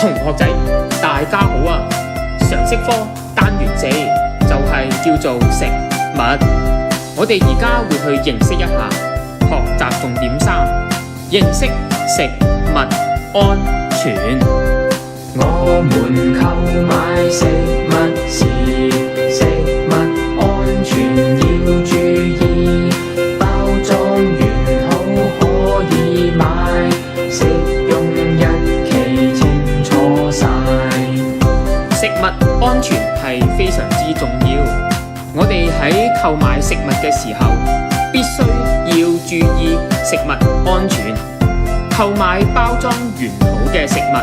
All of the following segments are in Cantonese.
同學仔，大家好啊！常識科單元4就係叫做食物。我哋而家會去認識一下學習重點3，認識食物安全。我們購買食物時，食物安全要注意，包裝完好可以買，食用日期清楚晒。食物安全係非常之重要，我哋喺購買食物嘅時候，必須要注意食物安全，購買包裝完好嘅食物，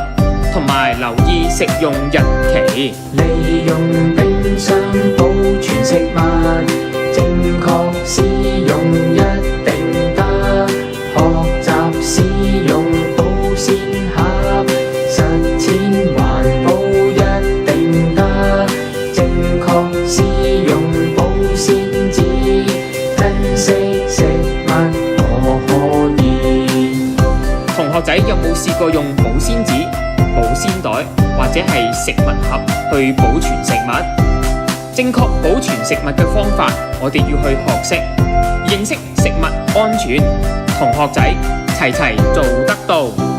同埋留意食用日期。利用冰箱保存食物，正確使用一定得。學習使用保鮮盒，實踐環保一定得。正確使用保鮮紙，珍惜食物我可以。同學仔有冇試過用保鮮紙、保鮮袋或者係食物盒去保存食物？正確保存食物嘅方法，我哋要去學識認識食物安全。同學仔齊齊做得到。